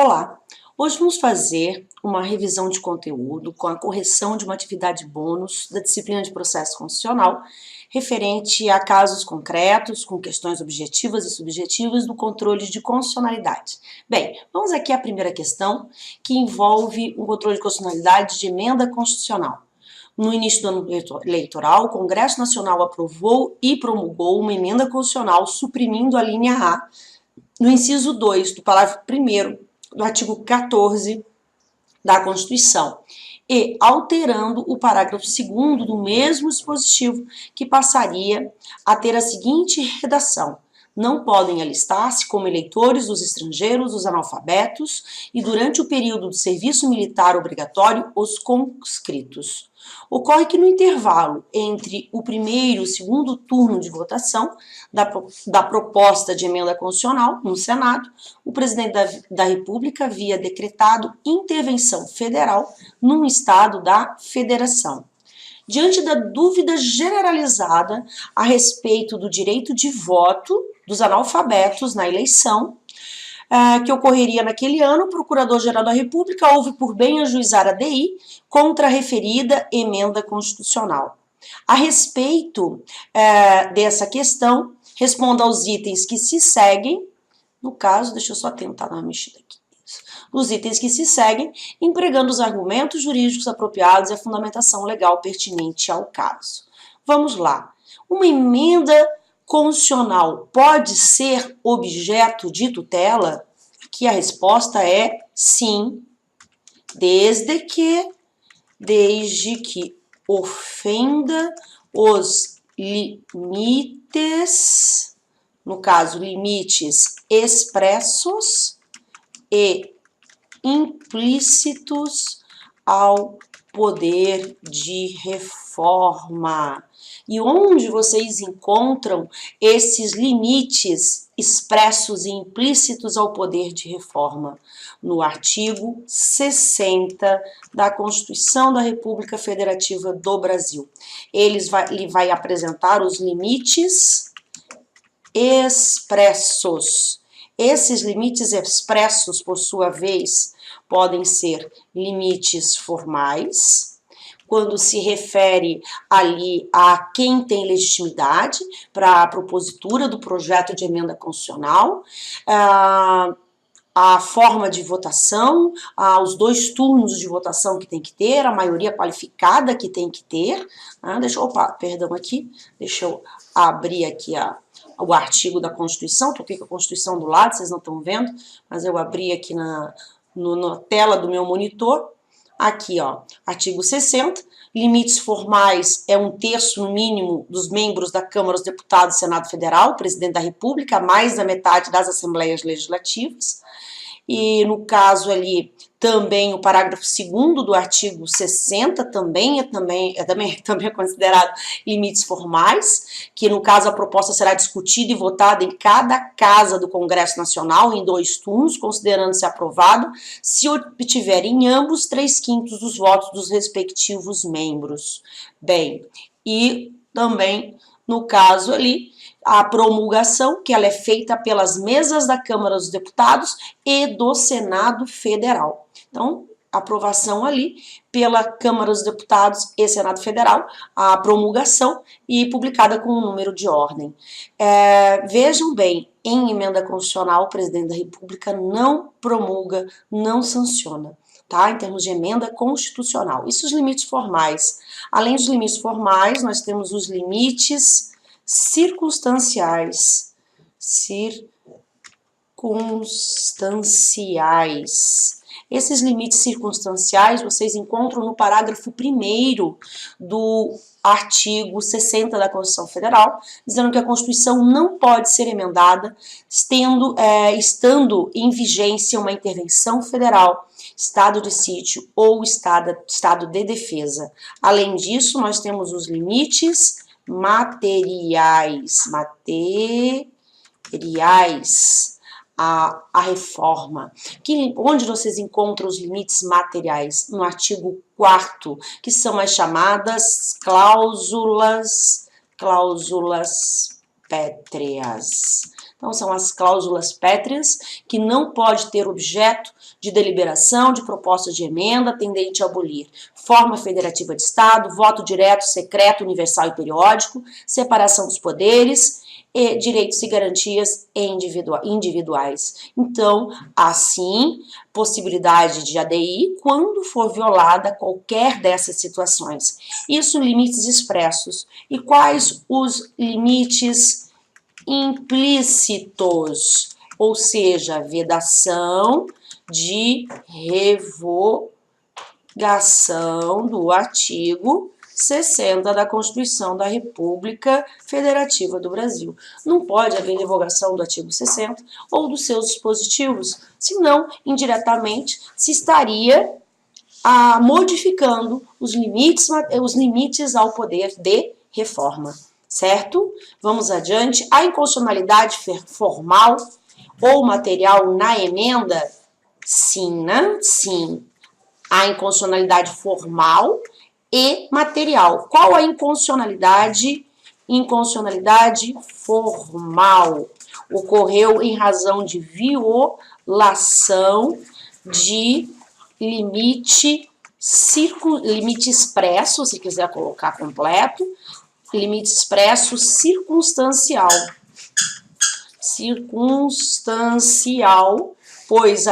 Olá! Hoje vamos fazer uma revisão de conteúdo com a correção de uma atividade bônus da disciplina de processo constitucional referente a casos concretos, com questões objetivas e subjetivas do controle de constitucionalidade. Bem, vamos aqui à primeira questão, que envolve um controle de constitucionalidade de emenda constitucional. No início do ano eleitoral, o Congresso Nacional aprovou e promulgou uma emenda constitucional suprimindo a linha A no inciso 2 do parágrafo 1º do artigo 14 da Constituição e alterando o parágrafo 2º do mesmo dispositivo, que passaria a ter a seguinte redação: não podem alistar-se como eleitores os estrangeiros, os analfabetos e, durante o período do serviço militar obrigatório, os conscritos. Ocorre que no intervalo entre o primeiro e o segundo turno de votação da proposta de emenda constitucional no Senado, o presidente da República havia decretado intervenção federal num estado da federação. Diante da dúvida generalizada a respeito do direito de voto dos analfabetos na eleição, que ocorreria naquele ano, o Procurador-Geral da República houve por bem ajuizar a DI contra a referida emenda constitucional. A respeito dessa questão, responda aos itens que se seguem, no caso, deixa eu só tentar dar uma mexida aqui, os itens que se seguem, empregando os argumentos jurídicos apropriados e a fundamentação legal pertinente ao caso. Vamos lá. Uma emenda constitucional pode ser objeto de tutela? Aqui a resposta é sim, desde que ofenda os limites, no caso, limites expressos e implícitos ao poder de reforma. E onde vocês encontram esses limites expressos e implícitos ao poder de reforma? No artigo 60 da Constituição da República Federativa do Brasil. Ele vai apresentar os limites expressos. Esses limites expressos, por sua vez, podem ser limites formais, quando se refere ali a quem tem legitimidade para a propositura do projeto de emenda constitucional, a forma de votação, os 2 turnos de votação que tem que ter, a maioria qualificada que tem que ter. Deixa eu abrir aqui o artigo da Constituição, estou aqui com a Constituição do lado, vocês não estão vendo, mas eu abri aqui na tela do meu monitor. Aqui, ó, artigo 60, limites formais é 1/3 no mínimo dos membros da Câmara dos Deputados e Senado Federal, presidente da República, mais da metade das Assembleias Legislativas. E no caso ali, também o parágrafo 2º do artigo 60 também é considerado limites formais, que no caso a proposta será discutida e votada em cada casa do Congresso Nacional em 2 turnos, considerando-se aprovado, se obtiver em ambos 3/5 dos votos dos respectivos membros. Bem, e também no caso ali, a promulgação, que ela é feita pelas mesas da Câmara dos Deputados e do Senado Federal. Então, aprovação ali pela Câmara dos Deputados e Senado Federal, a promulgação e publicada com um número de ordem. Vejam bem, em emenda constitucional, o presidente da República não promulga, não sanciona, tá? Em termos de emenda constitucional. Isso os limites formais. Além dos limites formais, nós temos os limites circunstanciais. Esses limites circunstanciais vocês encontram no parágrafo 1º do artigo 60 da Constituição Federal, dizendo que a Constituição não pode ser emendada estando em vigência uma intervenção federal, estado de sítio ou estado de defesa. Além disso, nós temos os limites materiais, a reforma. Onde vocês encontram os limites materiais? No artigo 4º, que são as chamadas cláusulas pétreas. Então, são as cláusulas pétreas, que não pode ter objeto de deliberação de proposta de emenda tendente a abolir forma federativa de Estado, voto direto, secreto, universal e periódico, separação dos poderes e direitos e garantias individuais. Então, assim, possibilidade de ADI quando for violada qualquer dessas situações. Isso, limites expressos. E quais os limites implícitos? Ou seja, vedação de revogação do artigo 60 da Constituição da República Federativa do Brasil. Não pode haver revogação do artigo 60 ou dos seus dispositivos, senão, indiretamente, se estaria modificando os limites ao poder de reforma, certo? Vamos adiante. A inconstitucionalidade formal ou material na emenda? Sim, né? Sim. A inconstitucionalidade formal e material. Qual a inconstitucionalidade? Inconstitucionalidade formal. Ocorreu em razão de violação de limite expresso, se quiser colocar completo, limite expresso circunstancial. Circunstancial, pois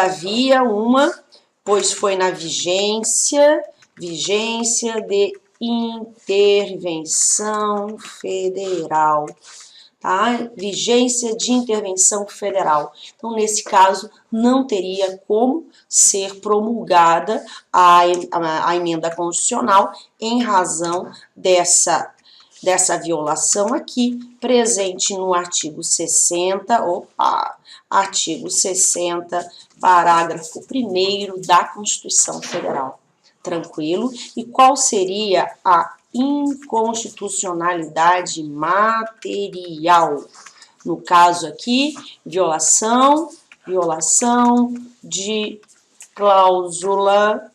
foi na vigência de intervenção federal, tá? Vigência de intervenção federal. Então, nesse caso, não teria como ser promulgada a emenda constitucional em razão dessa violação aqui, presente no artigo 60, artigo 60, parágrafo 1º da Constituição Federal. Tranquilo? E qual seria a inconstitucionalidade material? No caso aqui, violação de cláusula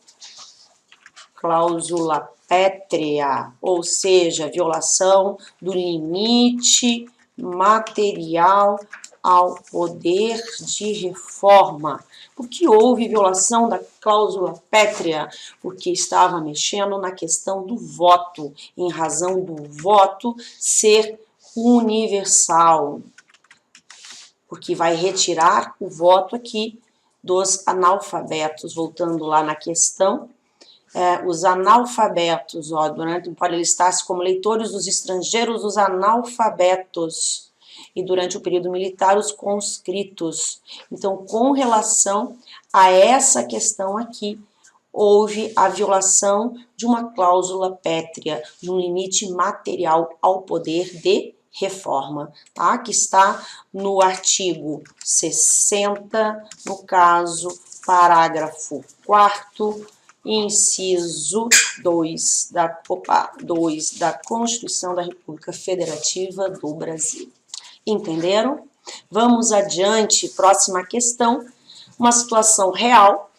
pétrea, ou seja, violação do limite material ao poder de reforma. Por que houve violação da cláusula pétrea? Porque estava mexendo na questão do voto, em razão do voto ser universal. Porque vai retirar o voto aqui dos analfabetos. Voltando lá na questão, os analfabetos, pode listar-se como leitores dos estrangeiros os analfabetos, e durante o período militar os conscritos. Então, com relação a essa questão aqui, houve a violação de uma cláusula pétrea, de um limite material ao poder de reforma, tá? Que está no artigo 60, no caso, parágrafo 4º, inciso 2 da Constituição da República Federativa do Brasil. Entenderam? Vamos adiante, próxima questão, uma situação real.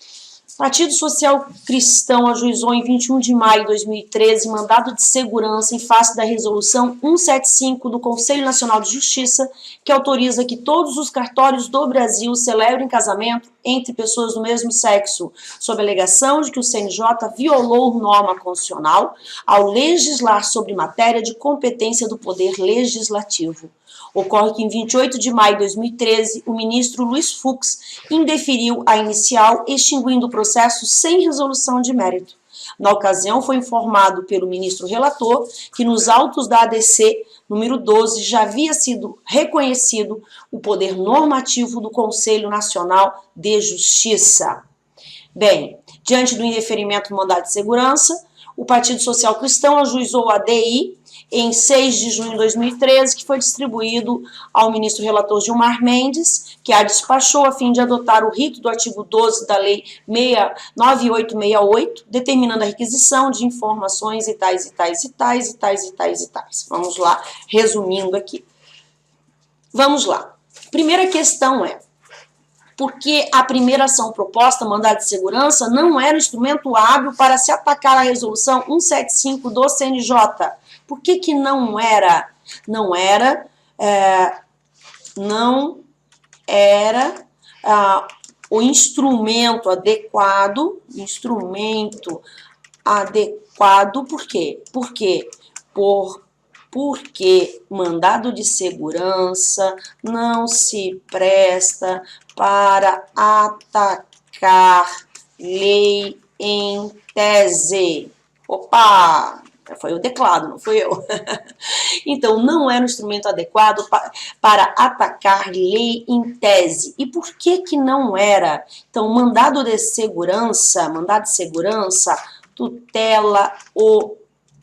O Partido Social Cristão ajuizou em 21 de maio de 2013 mandado de segurança em face da resolução 175 do Conselho Nacional de Justiça, que autoriza que todos os cartórios do Brasil celebrem casamento entre pessoas do mesmo sexo, sob a alegação de que o CNJ violou norma constitucional ao legislar sobre matéria de competência do Poder Legislativo. Ocorre que em 28 de maio de 2013, o ministro Luiz Fux indeferiu a inicial, extinguindo o processo sem resolução de mérito. Na ocasião, foi informado pelo ministro relator que nos autos da ADC número 12 já havia sido reconhecido o poder normativo do Conselho Nacional de Justiça. Bem, diante do indeferimento do mandado de segurança, o Partido Social Cristão ajuizou a ADI em 6 de junho de 2013, que foi distribuído ao ministro relator Gilmar Mendes, que a despachou a fim de adotar o rito do artigo 12 da Lei 9868, determinando a requisição de informações e tais. Vamos lá, resumindo aqui. Vamos lá. Primeira questão é, porque a primeira ação proposta, mandado de segurança, não era um instrumento hábil para se atacar a resolução 175 do CNJ. Por que que não era? Não era o instrumento adequado, por quê? Porque mandado de segurança não se presta para atacar lei em tese. Opa! Foi o teclado, não fui eu. Então, não era um instrumento adequado para atacar lei em tese. E por que que não era? Então, mandado de segurança tutela o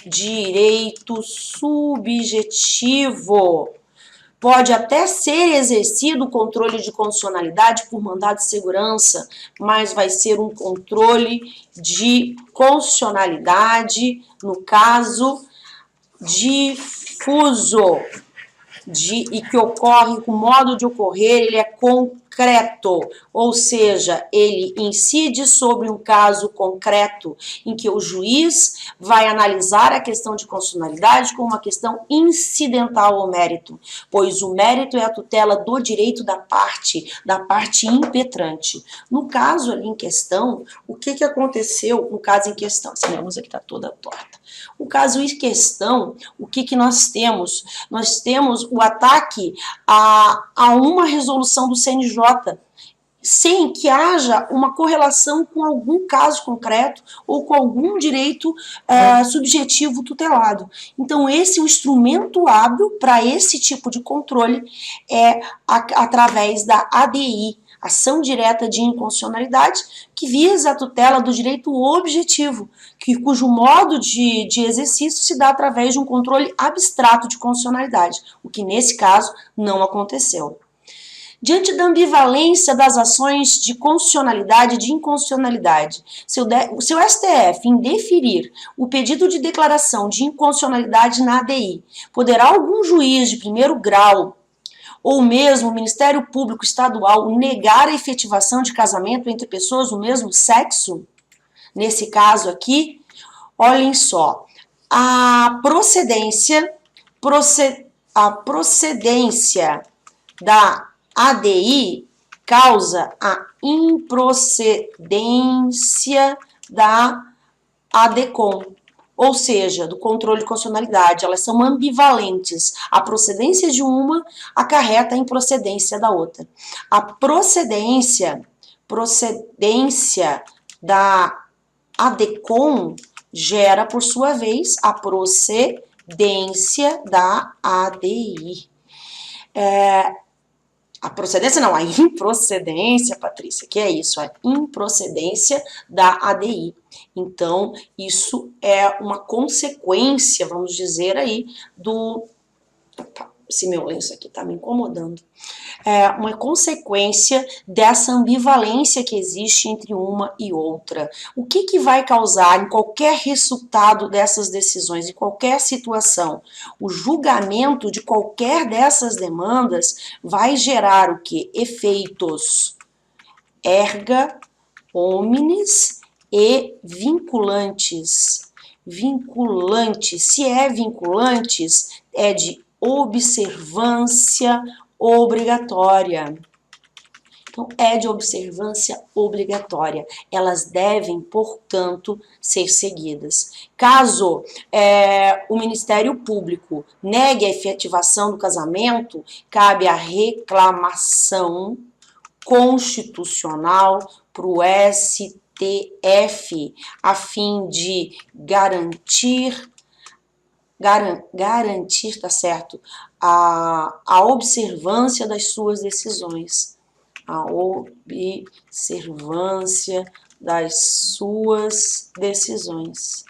direito subjetivo. Pode até ser exercido o controle de constitucionalidade por mandado de segurança, mas vai ser um controle de constitucionalidade, no caso, difuso, e que ocorre, o modo de ocorrer, ele é concreto, ou seja, ele incide sobre um caso concreto, em que o juiz vai analisar a questão de constitucionalidade como uma questão incidental ao mérito, pois o mérito é a tutela do direito da parte impetrante. No caso ali em questão, o que aconteceu no caso em questão? Essa minha luz aqui está toda torta. O caso em questão, o que nós temos? Nós temos o ataque a uma resolução do CNJ, sem que haja uma correlação com algum caso concreto ou com algum direito subjetivo tutelado. Então, esse é um instrumento hábil para esse tipo de controle através da ADI, Ação Direta de Inconstitucionalidade, que visa a tutela do direito objetivo, cujo modo de exercício se dá através de um controle abstrato de constitucionalidade, o que nesse caso não aconteceu. Diante da ambivalência das ações de constitucionalidade e de inconstitucionalidade, se o STF indeferir o pedido de declaração de inconstitucionalidade na ADI, poderá algum juiz de primeiro grau ou mesmo o Ministério Público Estadual negar a efetivação de casamento entre pessoas do mesmo sexo? Nesse caso aqui, olhem só, a procedência da ADI causa a improcedência da ADCOM, ou seja, do controle de constitucionalidade. Elas são ambivalentes. A procedência de uma acarreta a improcedência da outra. A procedência da ADCOM gera, por sua vez, a procedência da ADI. A improcedência, Patrícia, que é isso, a improcedência da ADI. Então, isso é uma consequência, vamos dizer aí, esse meu lenço aqui tá me incomodando. É uma consequência dessa ambivalência que existe entre uma e outra. O que vai causar em qualquer resultado dessas decisões, em qualquer situação? O julgamento de qualquer dessas demandas vai gerar o quê? Efeitos erga omnes e vinculantes. Se é vinculantes, é de observância obrigatória. Então, é de observância obrigatória. Elas devem, portanto, ser seguidas. Caso o Ministério Público negue a efetivação do casamento, cabe a reclamação constitucional para o STF, a fim de garantir, tá certo, a observância das suas decisões. A observância das suas decisões.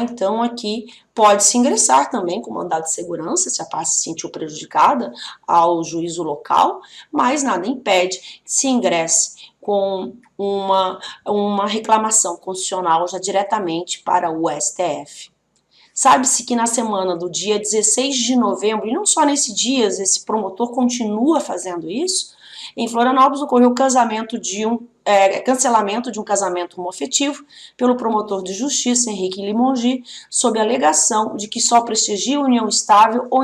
Então, aqui pode-se ingressar também com mandado de segurança, se a parte se sentiu prejudicada, ao juízo local, mas nada impede que se ingresse com uma reclamação constitucional já diretamente para o STF. Sabe-se que na semana do dia 16 de novembro, e não só nesses dias, esse promotor continua fazendo isso, em Florianópolis ocorreu o casamento de um cancelamento de um casamento homoafetivo pelo promotor de justiça Henrique Limongi, sob a alegação de que só prestigia união estável ou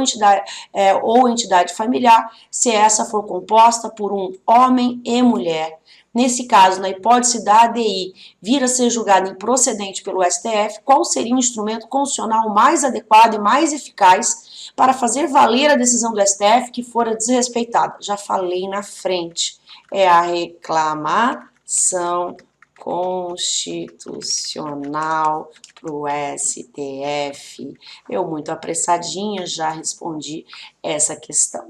entidade familiar se essa for composta por um homem e mulher. Nesse caso, na hipótese da ADI vir a ser julgada improcedente pelo STF, qual seria o instrumento constitucional mais adequado e mais eficaz para fazer valer a decisão do STF que fora desrespeitada? Já falei na frente, é a reclamação constitucional para o STF. Eu, muito apressadinha, já respondi essa questão.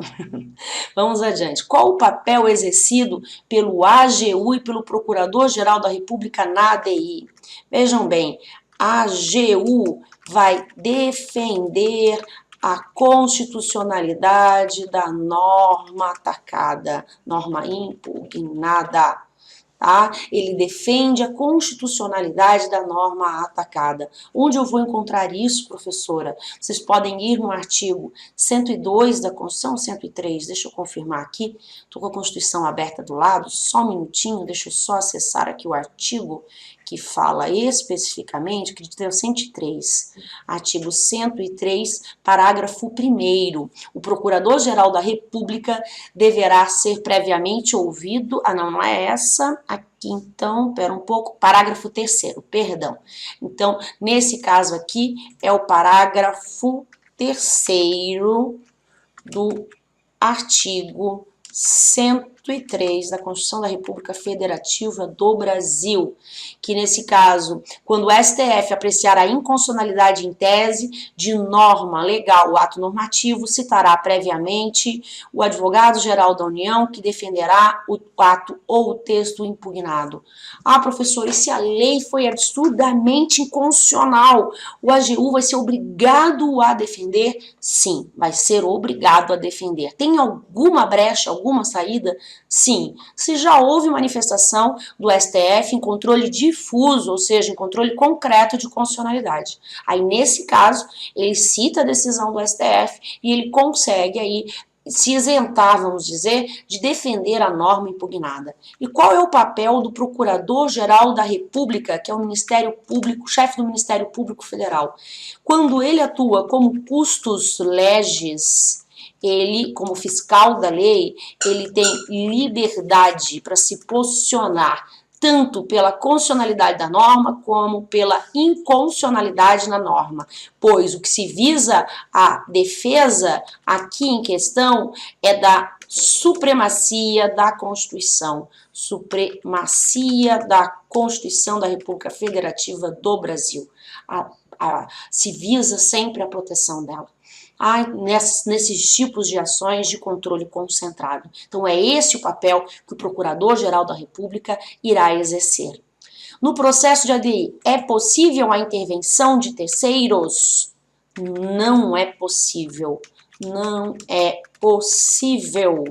Vamos adiante. Qual o papel exercido pelo AGU e pelo Procurador-Geral da República na ADI? Vejam bem, a AGU vai defender a constitucionalidade da norma atacada, norma impugnada. Tá? Ele defende a constitucionalidade da norma atacada. Onde eu vou encontrar isso, professora? Vocês podem ir no artigo 102 da Constituição, 103, deixa eu confirmar aqui, estou com a Constituição aberta do lado, só um minutinho, deixa eu só acessar aqui o artigo que fala especificamente, que é o 103, artigo 103, parágrafo 1º, o Procurador-Geral da República deverá ser previamente ouvido, não é essa, aqui então, pera um pouco, parágrafo 3º, perdão. Então, nesse caso aqui, é o parágrafo 3º do artigo 103 da Constituição da República Federativa do Brasil, que nesse caso, quando o STF apreciar a inconstitucionalidade em tese de norma legal, o ato normativo, citará previamente o advogado-geral da União que defenderá o ato ou o texto impugnado. Ah, professor, e se a lei foi absurdamente inconstitucional, o AGU vai ser obrigado a defender? Sim, vai ser obrigado a defender. Tem alguma brecha, alguma saída? Sim. Se já houve manifestação do STF em controle difuso, ou seja, em controle concreto de constitucionalidade. Aí, nesse caso, ele cita a decisão do STF e ele consegue aí se isentar, vamos dizer, de defender a norma impugnada. E qual é o papel do Procurador-Geral da República, que é o Ministério Público, chefe do Ministério Público Federal? Quando ele atua como custos legis, ele, como fiscal da lei, ele tem liberdade para se posicionar tanto pela constitucionalidade da norma como pela inconstitucionalidade na norma, pois o que se visa a defesa aqui em questão é da supremacia da Constituição, supremacia da Constituição da República Federativa do Brasil. Se visa sempre a proteção dela. Nesses tipos de ações de controle concentrado. Então, é esse o papel que o Procurador-Geral da República irá exercer. No processo de ADI, é possível a intervenção de terceiros? Não é possível. Não é possível.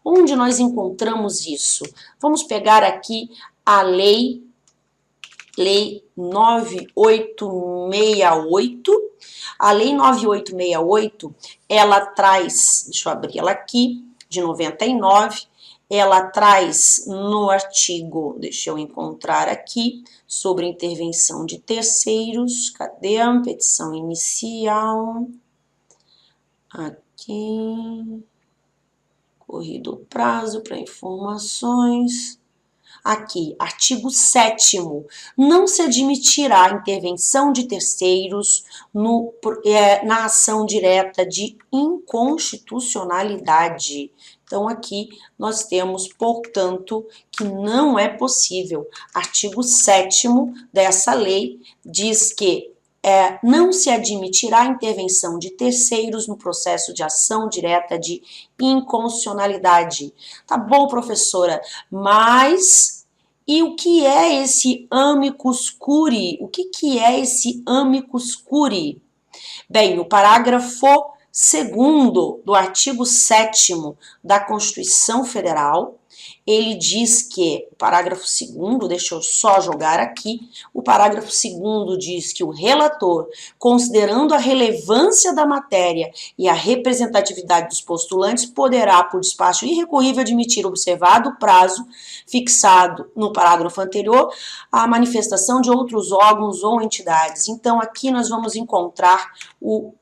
Onde nós encontramos isso? Vamos pegar aqui a Lei 9868. A Lei 9868, ela traz, deixa eu abrir ela aqui, de 99, ela traz no artigo, deixa eu encontrar aqui, sobre intervenção de terceiros, cadê a petição inicial? Aqui, corrido o prazo para informações. Aqui, artigo 7º, não se admitirá a intervenção de terceiros na ação direta de inconstitucionalidade. Então, aqui nós temos, portanto, que não é possível. Artigo 7º dessa lei diz que não se admitirá a intervenção de terceiros no processo de ação direta de inconstitucionalidade. Tá bom, professora, mas e o que é esse amicus curiae? O que é esse amicus curiae? Bem, o parágrafo 2º do artigo 7º da Constituição Federal, ele diz que, o parágrafo 2º, deixa eu só jogar aqui, o parágrafo 2º diz que o relator, considerando a relevância da matéria e a representatividade dos postulantes, poderá, por despacho irrecorrível, admitir, observado o prazo fixado no parágrafo anterior, a manifestação de outros órgãos ou entidades. Então, aqui nós vamos encontrar o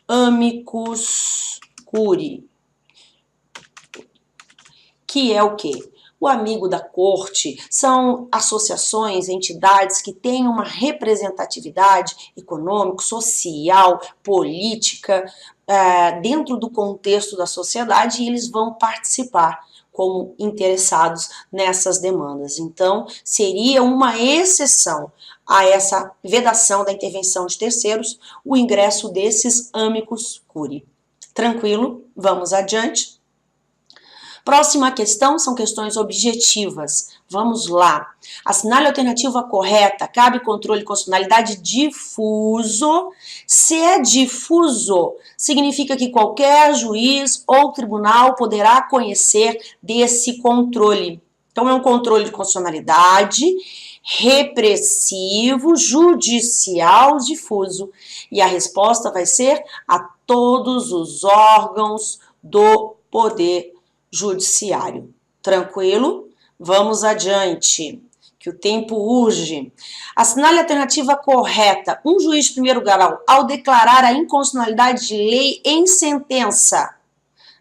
amicus curiae, que é o quê? O amigo da corte são associações, entidades que têm uma representatividade econômica, social, política, dentro do contexto da sociedade, e eles vão participar como interessados nessas demandas. Então, seria uma exceção a essa vedação da intervenção de terceiros, o ingresso desses amicus curiae. Tranquilo? Vamos adiante. Próxima questão são questões objetivas. Vamos lá. Assinale a alternativa correta. Cabe controle de constitucionalidade difuso. Se é difuso, significa que qualquer juiz ou tribunal poderá conhecer desse controle. Então, é um controle de constitucionalidade repressivo, judicial, difuso. E a resposta vai ser a todos os órgãos do poder judiciário. Tranquilo? Vamos adiante, que o tempo urge. Assinale a alternativa correta. Um juiz de primeiro grau, ao declarar a inconstitucionalidade de lei em sentença.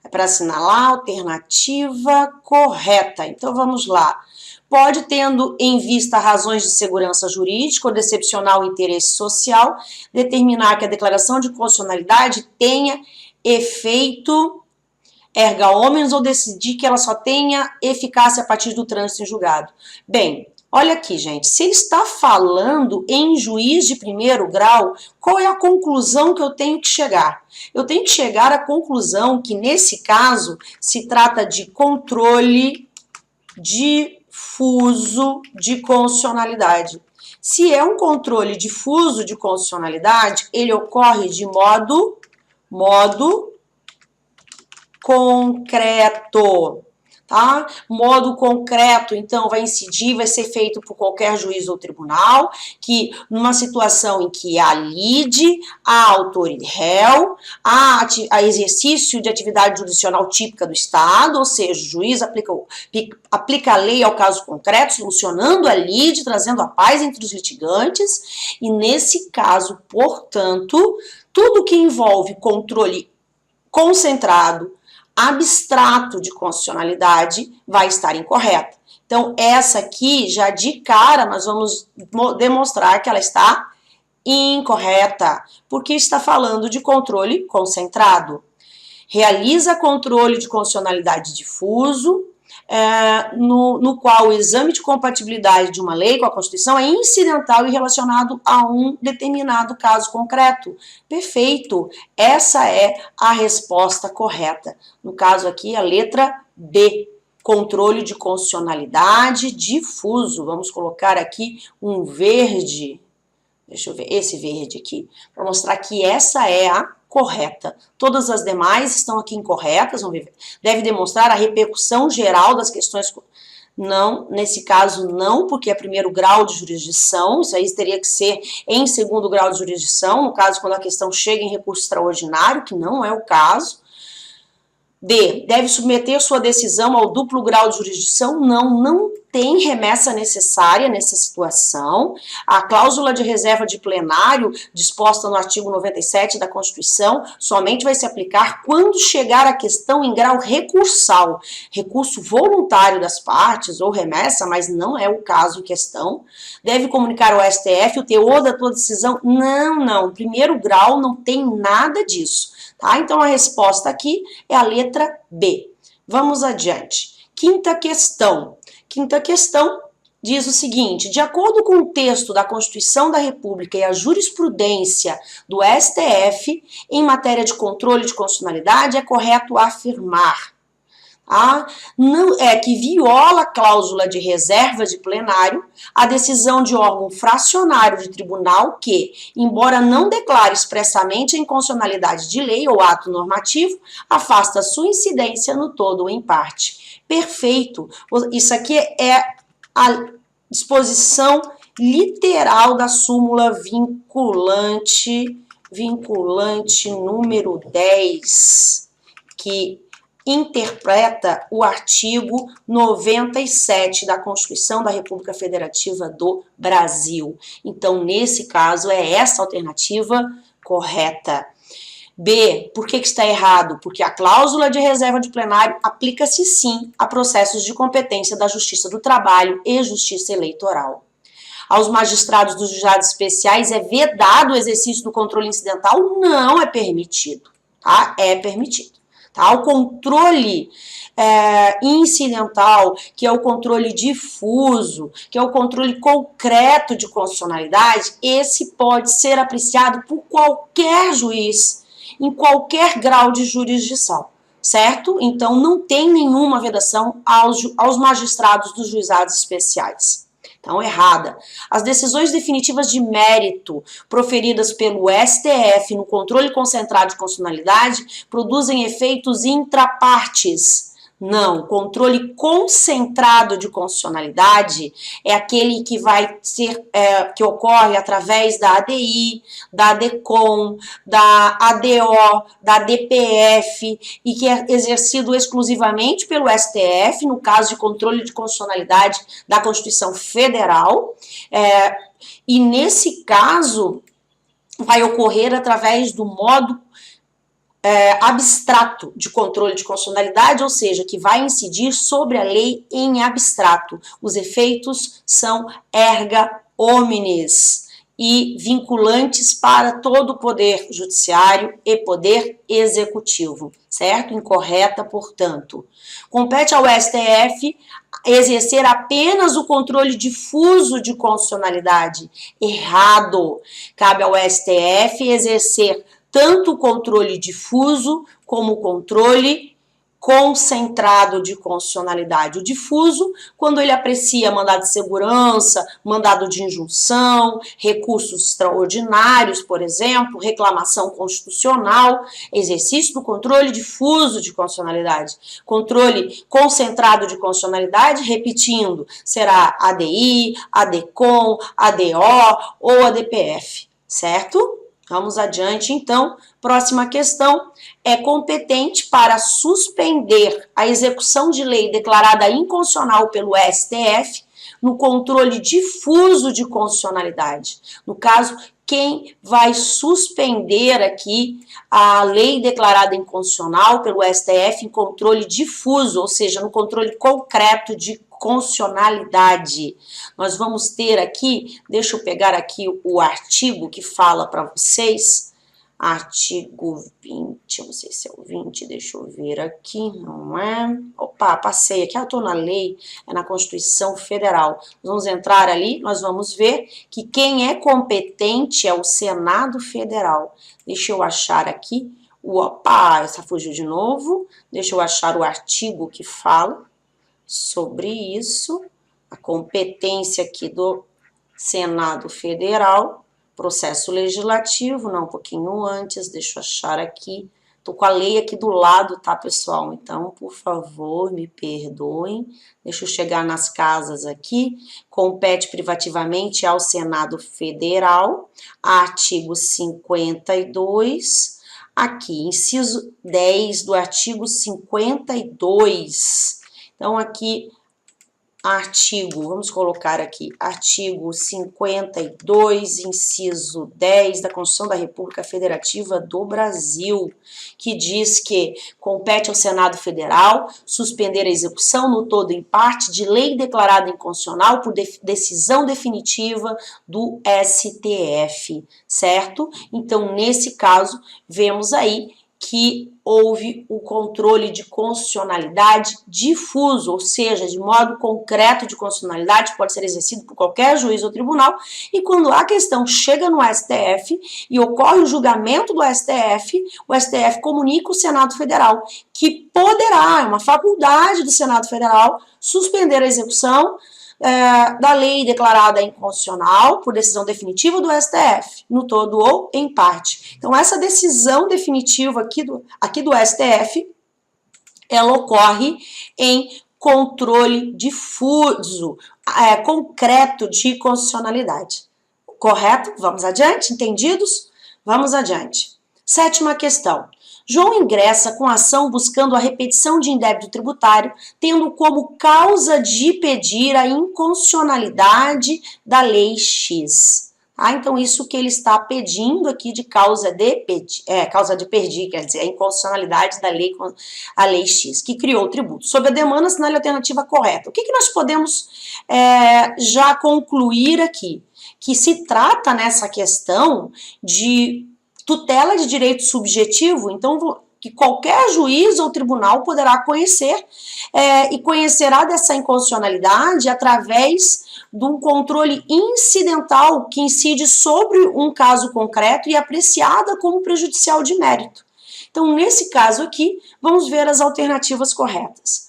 É para assinalar a alternativa correta. Então, vamos lá. Pode, tendo em vista razões de segurança jurídica ou de excepcional interesse social, determinar que a declaração de constitucionalidade tenha efeito erga omnes ou decidir que ela só tenha eficácia a partir do trânsito em julgado. Bem, olha aqui, gente, se ele está falando em juiz de primeiro grau, qual é a conclusão que eu tenho que chegar? Eu tenho que chegar à conclusão que, nesse caso, se trata de controle difuso de constitucionalidade. Se é um controle difuso de constitucionalidade, ele ocorre de modo concreto, tá? Modo concreto, então, vai incidir, vai ser feito por qualquer juiz ou tribunal, que numa situação em que há lide, há autoridade réu, há exercício de atividade jurisdicional típica do Estado, ou seja, o juiz aplica a lei ao caso concreto, solucionando a lide, trazendo a paz entre os litigantes, e nesse caso, portanto, tudo que envolve controle concentrado, abstrato de constitucionalidade vai estar incorreta. Então, essa aqui, já de cara, nós vamos demonstrar que ela está incorreta, porque está falando de controle concentrado. Realiza controle de constitucionalidade difuso, no qual o exame de compatibilidade de uma lei com a Constituição é incidental e relacionado a um determinado caso concreto. Perfeito! Essa é a resposta correta. No caso aqui, a letra B. Controle de constitucionalidade difuso. Vamos colocar aqui um verde. Deixa eu ver, esse verde aqui, para mostrar que essa é a correta. Todas as demais estão aqui incorretas, vamos ver. Deve demonstrar a repercussão geral das questões. Não, nesse caso não, porque é primeiro grau de jurisdição, isso aí teria que ser em segundo grau de jurisdição, no caso quando a questão chega em recurso extraordinário, que não é o caso. D. Deve submeter sua decisão ao duplo grau de jurisdição? Não tem remessa necessária nessa situação. A cláusula de reserva de plenário, disposta no artigo 97 da Constituição, somente vai se aplicar quando chegar a questão em grau recursal. Recurso voluntário das partes ou remessa, mas não é o caso em questão. Deve comunicar ao STF o teor da tua decisão? Não. Primeiro grau não tem nada disso. Tá? Então, a resposta aqui é a letra B. Vamos adiante. Quinta questão. Quinta questão diz o seguinte: de acordo com o texto da Constituição da República e a jurisprudência do STF, em matéria de controle de constitucionalidade, é correto afirmar. Não, que viola a cláusula de reserva de plenário a decisão de órgão fracionário de tribunal que, embora não declare expressamente a inconstitucionalidade de lei ou ato normativo, afasta sua incidência no todo ou em parte. Perfeito. Isso aqui é a disposição literal da súmula vinculante número 10, que interpreta o artigo 97 da Constituição da República Federativa do Brasil. Então, nesse caso, é essa alternativa correta. B, por que está errado? Porque a cláusula de reserva de plenário aplica-se sim a processos de competência da Justiça do Trabalho e Justiça Eleitoral. Aos magistrados dos juizados especiais é vedado o exercício do controle incidental? Não é permitido, tá? É permitido. Tá? O controle incidental, que é o controle difuso, que é o controle concreto de constitucionalidade, esse pode ser apreciado por qualquer juiz, em qualquer grau de jurisdição, certo? Então, não tem nenhuma vedação aos magistrados dos juizados especiais. Então, errada. As decisões definitivas de mérito proferidas pelo STF no controle concentrado de constitucionalidade produzem efeitos intrapartes. Não, controle concentrado de constitucionalidade é aquele que vai ser, que ocorre através da ADI, da ADCOM, da ADO, da DPF e que é exercido exclusivamente pelo STF, no caso de controle de constitucionalidade da Constituição Federal, e nesse caso vai ocorrer através do modo abstrato de controle de constitucionalidade, ou seja, que vai incidir sobre a lei em abstrato. Os efeitos são erga omnes e vinculantes para todo o poder judiciário e poder executivo, certo? Incorreta, portanto. Compete ao STF exercer apenas o controle difuso de constitucionalidade. Errado. Cabe ao STF exercer tanto o controle difuso como o controle concentrado de constitucionalidade. O difuso, quando ele aprecia mandado de segurança, mandado de injunção, recursos extraordinários, por exemplo, reclamação constitucional, exercício do controle difuso de constitucionalidade. Controle concentrado de constitucionalidade, repetindo, será ADI, ADCOM, ADO ou ADPF, certo? Vamos adiante, então. Próxima questão. É competente para suspender a execução de lei declarada inconstitucional pelo STF no controle difuso de constitucionalidade. No caso, quem vai suspender aqui a lei declarada inconstitucional pelo STF em controle difuso, ou seja, no controle concreto de constitucionalidade. Nós vamos ter aqui, deixa eu pegar aqui o artigo que fala para vocês, artigo 20, eu não sei se é o 20, deixa eu ver aqui, não é? Opa, passei aqui, eu estou na lei, é na Constituição Federal. Nós vamos entrar ali, nós vamos ver que quem é competente é o Senado Federal. Deixa eu achar aqui, opa, essa fugiu de novo, deixa eu achar o artigo que fala sobre isso, a competência aqui do Senado Federal, processo legislativo, não, um pouquinho antes, deixa eu achar aqui, tô com a lei aqui do lado, tá, pessoal? Então, por favor, me perdoem, deixa eu chegar nas casas aqui, compete privativamente ao Senado Federal, artigo 52, aqui, inciso 10 do artigo 52, então, aqui, vamos colocar aqui, artigo 52, inciso 10 da Constituição da República Federativa do Brasil, que diz que compete ao Senado Federal suspender a execução no todo ou em parte de lei declarada inconstitucional por decisão definitiva do STF, certo? Então, nesse caso, vemos aí que houve o controle de constitucionalidade difuso, ou seja, de modo concreto de constitucionalidade, pode ser exercido por qualquer juiz ou tribunal, e quando a questão chega no STF e ocorre o julgamento do STF, o STF comunica o Senado Federal, que poderá, é uma faculdade do Senado Federal, suspender a execução da lei declarada inconstitucional por decisão definitiva do STF, no todo ou em parte. Então, essa decisão definitiva aqui do STF, ela ocorre em controle difuso, concreto de constitucionalidade. Correto? Vamos adiante? Entendidos? Vamos adiante. Sétima questão. João ingressa com ação buscando a repetição de indébito tributário, tendo como causa de pedir a inconstitucionalidade da Lei X. Então, isso que ele está pedindo aqui de causa de pedir, quer dizer, a inconstitucionalidade da lei, a Lei X, que criou o tributo. Sob a demanda, assinale a alternativa correta. O que nós podemos já concluir aqui? Que se trata nessa questão de tutela de direito subjetivo, então que qualquer juiz ou tribunal poderá conhecer e conhecerá dessa inconstitucionalidade através de um controle incidental que incide sobre um caso concreto e apreciada como prejudicial de mérito. Então, nesse caso aqui, vamos ver as alternativas corretas.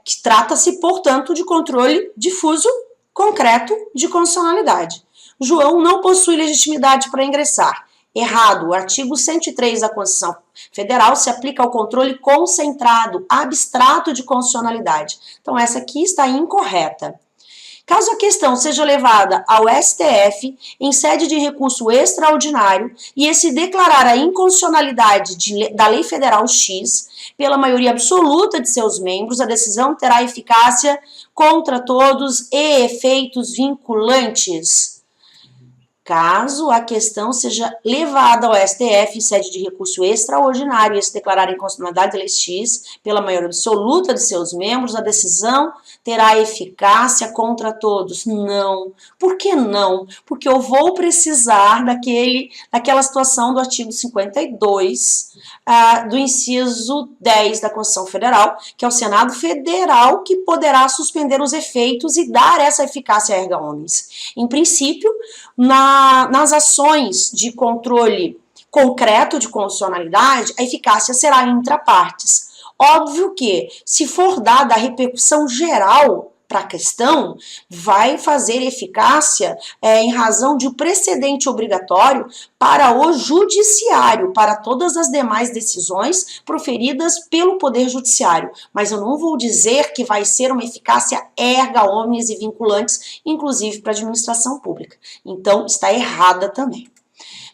Que trata-se, portanto, de controle difuso, concreto de constitucionalidade. João não possui legitimidade para ingressar. Errado. O artigo 103 da Constituição Federal se aplica ao controle concentrado, abstrato de constitucionalidade. Então, essa aqui está incorreta. Caso a questão seja levada ao STF em sede de recurso extraordinário e esse declarar a inconstitucionalidade da Lei Federal X pela maioria absoluta de seus membros, a decisão terá eficácia contra todos e efeitos vinculantes. Caso a questão seja levada ao STF em sede de recurso extraordinário e se declarar a inconstitucionalidade da Lei X pela maioria absoluta de seus membros, a decisão terá eficácia contra todos. Não. Por que não? Porque eu vou precisar daquela situação do artigo 52 do inciso 10 da Constituição Federal, que é o Senado Federal que poderá suspender os efeitos e dar essa eficácia erga omnes. Em princípio, nas ações de controle concreto de constitucionalidade, a eficácia será intrapartes. Óbvio que, se for dada a repercussão geral para a questão, vai fazer eficácia em razão de um precedente obrigatório para o judiciário, para todas as demais decisões proferidas pelo Poder Judiciário. Mas eu não vou dizer que vai ser uma eficácia erga omnes e vinculantes, inclusive para a administração pública. Então, está errada também.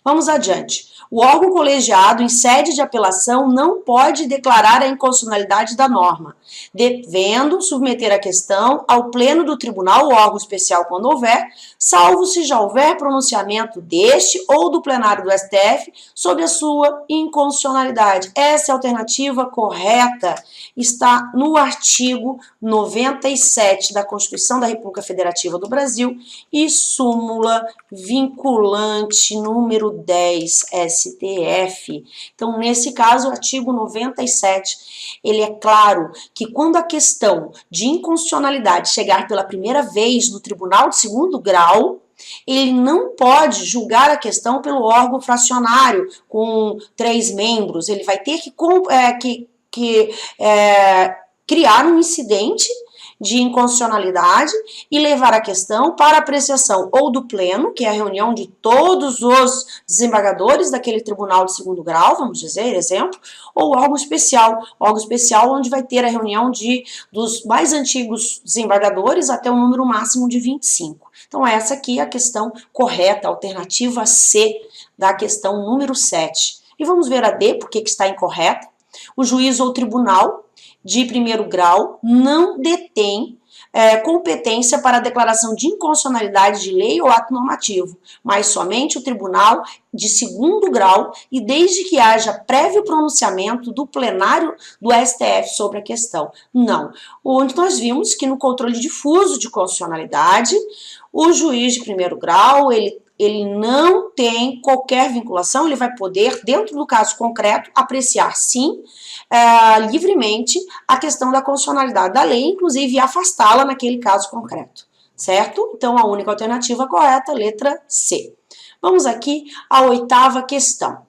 Vamos adiante. O órgão colegiado, em sede de apelação, não pode declarar a inconstitucionalidade da norma, devendo submeter a questão ao pleno do tribunal, o órgão especial quando houver, salvo se já houver pronunciamento deste ou do plenário do STF sobre a sua inconstitucionalidade. Essa é a alternativa correta, está no artigo 97 da Constituição da República Federativa do Brasil e súmula vinculante número 10, STF. Então, nesse caso, o artigo 97, ele é claro que quando a questão de inconstitucionalidade chegar pela primeira vez no Tribunal de Segundo Grau, ele não pode julgar a questão pelo órgão fracionário com 3 membros, ele vai ter que criar um incidente de inconstitucionalidade e levar a questão para apreciação ou do pleno, que é a reunião de todos os desembargadores daquele tribunal de segundo grau, vamos dizer, exemplo, ou órgão especial onde vai ter a reunião dos mais antigos desembargadores até um número máximo de 25. Então essa aqui é a questão correta, a alternativa C da questão número 7. E vamos ver a D, porque que está incorreta. O juiz ou tribunal de primeiro grau não detém competência para a declaração de inconstitucionalidade de lei ou ato normativo, mas somente o tribunal de segundo grau e desde que haja prévio pronunciamento do plenário do STF sobre a questão. Não. Onde nós vimos que no controle difuso de constitucionalidade, o juiz de primeiro grau, ele ele não tem qualquer vinculação, ele vai poder, dentro do caso concreto, apreciar sim, livremente a questão da constitucionalidade da lei, inclusive afastá-la naquele caso concreto, certo? Então, a única alternativa correta, letra C. Vamos aqui à 8ª questão.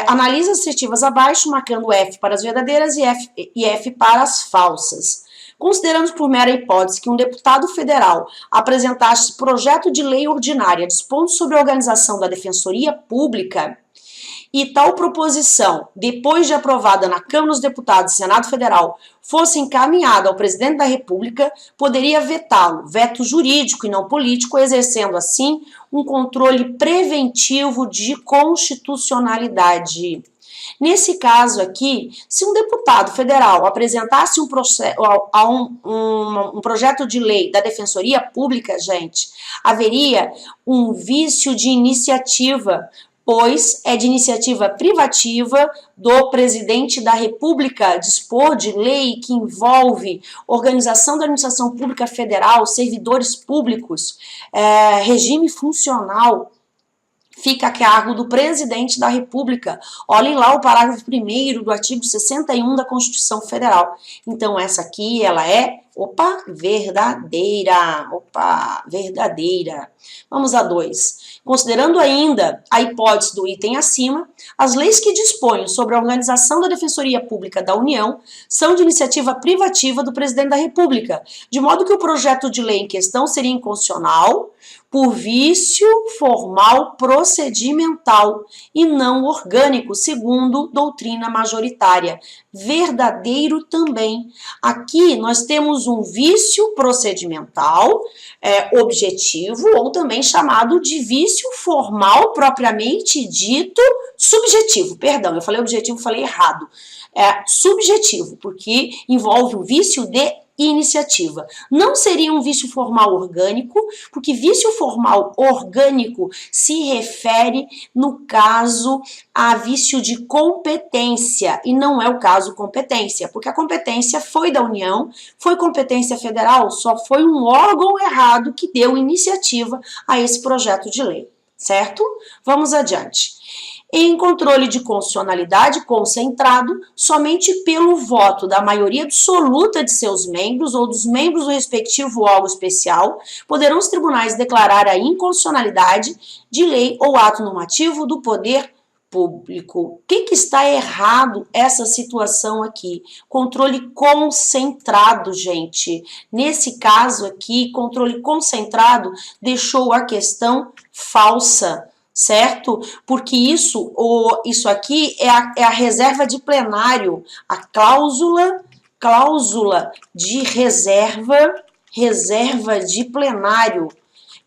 Analisa as assertivas abaixo, marcando F para as verdadeiras e F para as falsas. Consideramos por mera hipótese que um deputado federal apresentasse projeto de lei ordinária dispondo sobre a organização da Defensoria Pública e tal proposição, depois de aprovada na Câmara dos Deputados e Senado Federal, fosse encaminhada ao presidente da República, poderia vetá-lo, veto jurídico e não político, exercendo assim um controle preventivo de constitucionalidade. Nesse caso aqui, se um deputado federal apresentasse um projeto de lei da Defensoria Pública, gente, haveria um vício de iniciativa, pois é de iniciativa privativa do presidente da República dispor de lei que envolve organização da administração pública federal, servidores públicos, regime funcional, fica a cargo do presidente da República. Olhem lá o parágrafo 1º do artigo 61 da Constituição Federal. Então, essa aqui, ela é, verdadeira. Verdadeira. Vamos a 2. Considerando ainda a hipótese do item acima, as leis que dispõem sobre a organização da Defensoria Pública da União são de iniciativa privativa do presidente da República, de modo que o projeto de lei em questão seria inconstitucional por vício formal procedimental e não orgânico, segundo doutrina majoritária. Verdadeiro também. Aqui nós temos um vício procedimental objetivo, ou também chamado de vício formal propriamente dito subjetivo. Perdão, eu falei objetivo, falei errado. Subjetivo, porque envolve um vício de iniciativa. Não seria um vício formal orgânico, porque vício formal orgânico se refere, no caso, a vício de competência, e não é o caso competência, porque a competência foi da União, foi competência federal, só foi um órgão errado que deu iniciativa a esse projeto de lei, certo? Vamos adiante. Em controle de constitucionalidade concentrado somente pelo voto da maioria absoluta de seus membros ou dos membros do respectivo órgão especial, poderão os tribunais declarar a inconstitucionalidade de lei ou ato normativo do poder público. O que está errado essa situação aqui? Controle concentrado, gente. Nesse caso aqui, controle concentrado deixou a questão falsa, certo? Porque isso aqui é a reserva de plenário, a cláusula de reserva de plenário,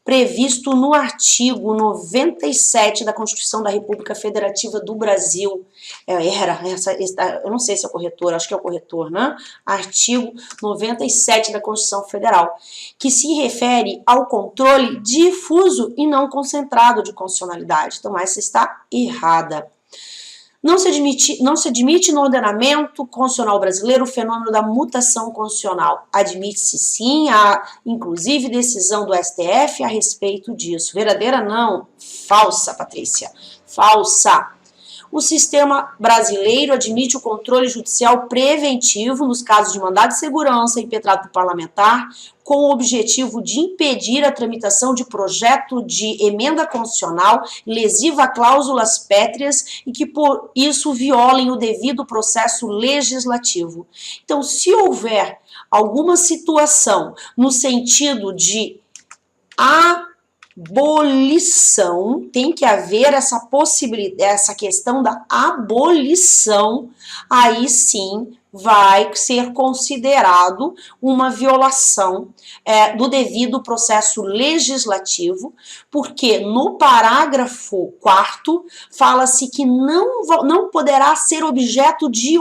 previsto no artigo 97 da Constituição da República Federativa do Brasil. Eu não sei se é o corretor, acho que é o corretor, né? Artigo 97 da Constituição Federal, que se refere ao controle difuso e não concentrado de constitucionalidade. Então, essa está errada. Não se admite no ordenamento constitucional brasileiro o fenômeno da mutação constitucional. Admite-se sim, há inclusive decisão do STF a respeito disso. Verdadeira não, falsa, Patrícia, falsa. O sistema brasileiro admite o controle judicial preventivo nos casos de mandado de segurança impetrado por parlamentar, com o objetivo de impedir a tramitação de projeto de emenda constitucional lesiva a cláusulas pétreas e que por isso violem o devido processo legislativo. Então, se houver alguma situação no sentido de abolição, tem que haver essa possibilidade, essa questão da abolição, aí sim vai ser considerado uma violação do devido processo legislativo, porque no parágrafo 4º fala-se que não poderá ser objeto de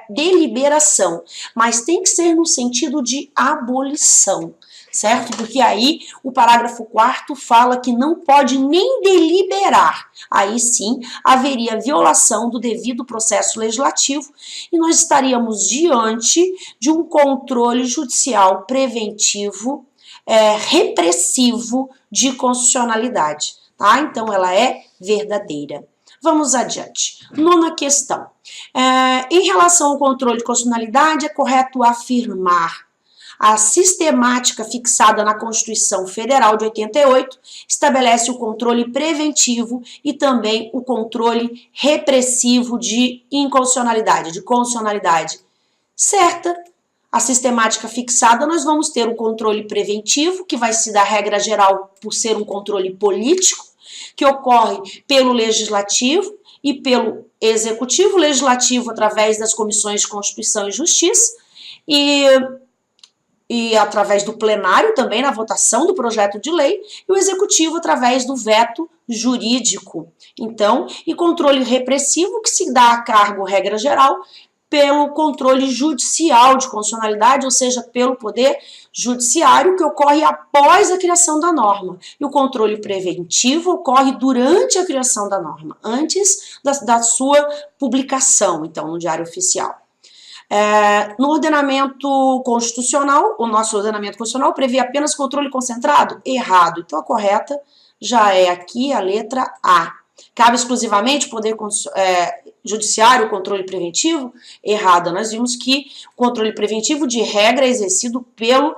deliberação, mas tem que ser no sentido de abolição, certo? Porque aí o parágrafo 4º fala que não pode nem deliberar. Aí sim haveria violação do devido processo legislativo e nós estaríamos diante de um controle judicial preventivo repressivo de constitucionalidade, tá? Então, ela é verdadeira. Vamos adiante. Nona questão. Em relação ao controle de constitucionalidade, é correto afirmar a sistemática fixada na Constituição Federal de 88 estabelece o controle preventivo e também o controle repressivo de inconstitucionalidade, de constitucionalidade. Certa, a sistemática fixada, nós vamos ter o controle preventivo, que vai se dar regra geral por ser um controle político, que ocorre pelo Legislativo e pelo Executivo, Legislativo através das comissões de Constituição e Justiça, e através do plenário também na votação do projeto de lei, e o executivo através do veto jurídico. Então, e controle repressivo que se dá a cargo, regra geral, pelo controle judicial de constitucionalidade, ou seja, pelo poder judiciário que ocorre após a criação da norma. E o controle preventivo ocorre durante a criação da norma, antes da sua publicação, então, no Diário Oficial. No ordenamento constitucional, o nosso ordenamento constitucional prevê apenas controle concentrado? Errado. Então, a correta já é aqui a letra A. Cabe exclusivamente o poder judiciário o controle preventivo? Errada. Nós vimos que o controle preventivo, de regra, é exercido pelo